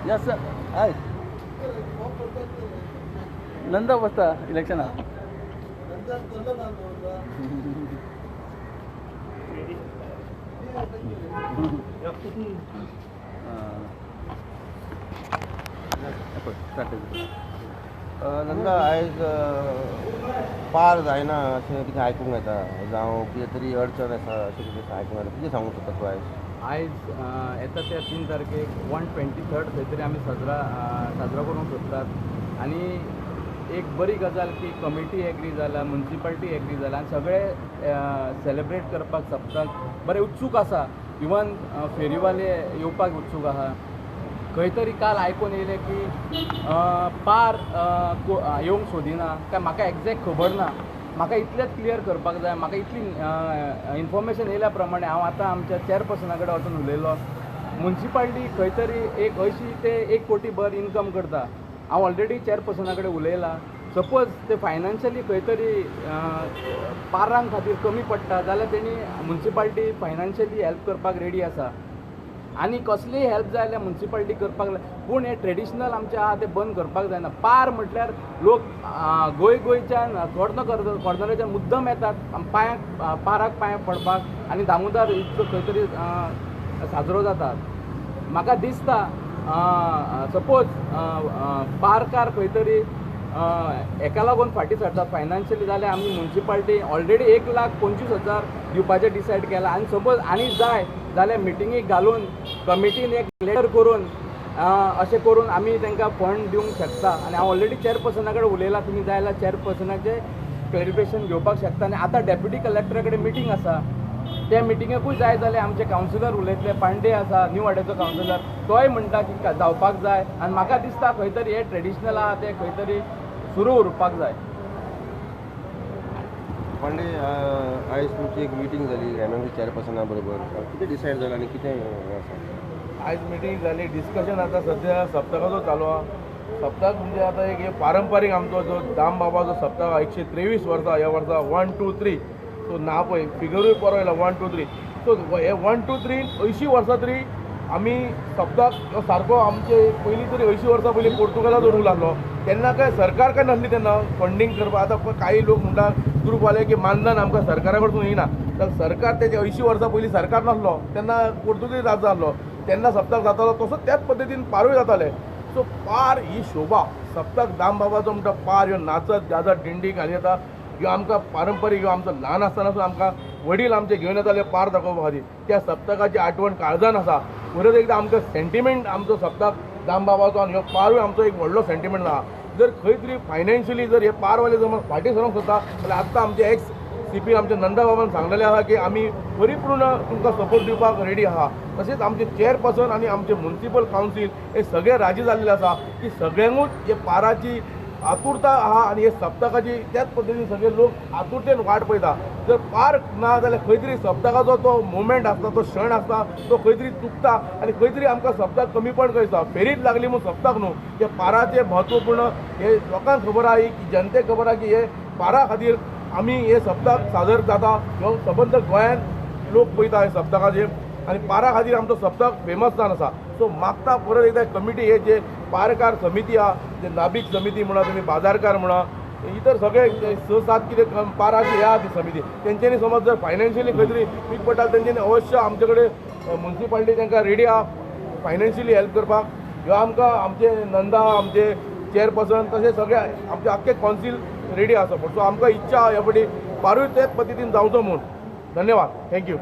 yes sir आहे नंदा बसता election Nanda आयज पार जायना अशें कितें आयकूंक येता जावं कितें तरी अडचण आसा अशें कितें आयकूंक येता कितें सांगूंक सोदता तूं आयज येता त्या 3 तारखेक 123rd खंय तरी आमी साजरो करूंक सोदतात आनी एक बरी गजाल की कमिटी एग्री जाला म्युनिसिपालिटी एग्री जाला आनी सगळे सेलिब्रेट करपाक सप्ताक बरे उत्सूक आसा इवन फेरीवाले येवपाक उत्सूक आहा खंय तरी काल आयकून येयलें की पार येवंक सोदिना काय म्हाका एग्जॅक्ट खबर ना म्हाका इतलेंच क्लियर करपाक जाय म्हाका इतली इन्फॉर्मेशन येयल्या प्रमाणे हांव आतां आमच्या चेअरपर्सना कडेन वचून उलयलो म्युनिसिपालिटी खंय तरी 80 ते 1 कोटी भर इनकम करता हांव ऑलरेडी चेअरपर्सना कडेन उलयलां सपोज ते फायनान्शियली खंय तरी पारांक खातीर कमी पडटा जाल्यार तेणी म्युनिसिपालिटी फायनान्शियली हेल्प करपाक रेडी आसा आनी कसलीय हेल्प जाय जाल्यार म्युनिसिपालिटी करपाक पूण हे ट्रेडिशनल आमचे आहा ते बंद करपाक जायना पार म्हटल्यार लोक गोंयच्यान कॉर्नराच्यान मुद्दम येतात पाराक पांयाक पडपाक आनी दामोदर इतलो खंय तरी साजरो जाता म्हाका दिसता सपोज पारकार खंय तरी एका लागून फाटीं सरता फायनान्शियली जाल्यार आमी म्युनिसिपालिटी ऑलरेडी 1,25,000 दिवपाचें डिसायड केलां आनी सपोज आनी जाय जाल्यार मिटिंगेक घालून कमिटीन एक लेटर करून अशें करून आमी तांकां फंड दिवंक शकता आनी हांव ऑलरेडी चेअरपर्सना कडेन उलयलां तुमी जाय जाल्यार चेअरपर्सनाचें क्लॅरिफिकेशन घेवपाक शकता आनी आतां डेप्युटी कलेक्टरा कडेन मिटींग आसा त्या मिटिंगेकूय जाय जाल्यार आमचे कावन्सिलर उलयतले पांडे आसा न्यू वाड्याचो कावन्सिलर तोय म्हणटा की जावपाक जाय आनी म्हाका दिसता खंय तरी हे ट्रेडिशनल आहा ते खंय तरी सुरू उरपाक जाय पांडे आयज तुमची एक मिटींग जाली एमएमसी चेअरपर्सना बरोबर कितें डिसायड जालां आनी कितें आसा आयज मिटींग जाली डिस्कशन आतां सद्या सप्तकाचो चालू आहा सप्तक म्हणजे आतां एक पारंपारीक आमचो जो दाम बाबाचो सप्तक 123 वर्सां ह्या वर्सा 1 2 3 सो ना पळय फिगरूय बरो येयला 1 2 3 सो हे 1 2 3 80 वर्सां तरी आमी सप्तक सारको आमचे पयलीं तरी 80 वर्सां पयलीं पोर्तुगालाचो रूल आसलो तेन्ना काय सरकार काय नासली तेन्ना फंडींग करपाक आतां काही लोक म्हणटा ग्रुपवाले की मानधन आमकां सरकारा कडसून येयना तर सरकार तेजे 80 वर्सां पयलीं सरकार नासलो तेन्ना पोर्तुगीज राज जाल्लो तेन्ना सप्तक जातालो तसोच त्याच पद्दतीन पारूय जाताले सो पार ही शोभा सप्तक दाम बाबाचो म्हणटा पार ह्यो नाचत गाजत दिंडी घाली येता ह्यो आमकां पारंपारीक ह्यो आमचो ल्हान आसतनासून आमकां वडील आमचे घेवन येताले पार दाखोवपा खातीर त्या सप्तकाची आठवण काळजान आसा परत एकदां आमचो सेंटिमेंट आमचो सप्तक दाम बाबाचो आनी ह्यो पारूय आमचो एक व्हडलो सेंटिमेंट आहा जर खंय तरी फायनान्शियली जर हे पारवाले जर फाटीं सरोंक सोदता जाल्यार आत्तां आमचे एक्स CP आमचे नंदा बाबान सांगलेले आहा की आमी परिपूर्ण तुमकां सपोर्ट दिवपाक रेडी आहा तशेंच आमचे चेअरपर्सन आनी आमचे म्युनिसिपल कावन्सील हे सगळे राजी जाल्ले आसा की सगळ्यांकूच हे पाराची आतुरता आहा आनी हे सप्तकाची त्याच पद्दतीन सगळे लोक आतुरतेन वाट पळयता जर पार ना जाल्यार खंय तरी सप्तकाचो तो मुवमेंट आसता तो क्षण आसता तो खंय तरी चुकता आनी खंय तरी आमकां सप्तक कमीपण कळटा फेरीत लागली म्हूण सप्तक न्हू हे पाराचे म्हत्वपूर्ण हे लोकांक खबर आहा की जनतेक खबर आहा की हे पारा खातीर आमी हे सप्तक सादर जाता ह्यो सबंद गोंयान लोक पळयता हे सप्तकाचेर आनी पारा खातीर आमचो सप्तक फेमस जावन आसा सो मागता परत एकदां कमिटी हे जे पारकार समिती आहा जे नाभिक समिती म्हणा तुमी बाजारकार म्हणा इतर सगळे 6-7 कितें पाराची हे आहा ती समिती तेंच्यांनी समज जर फायनान्शियली खंय तरी वीक पडटा तेंच्यांनी अवश्य आमचे कडेन म्युनिसिपालिटी तांकां रेडी आहा फायनान्शियली हेल्प करपाक ह्यो आमकां आमचे नंदा आमचे चेअरपर्सन तशें सगळे आमचे आख्खे कावन्सील रेडी आसा सो आमकां इच्छा आहा ह्या फावटी पारूय तेच पद्दतीन जावचो म्हूण धन्यवाद थँक्यू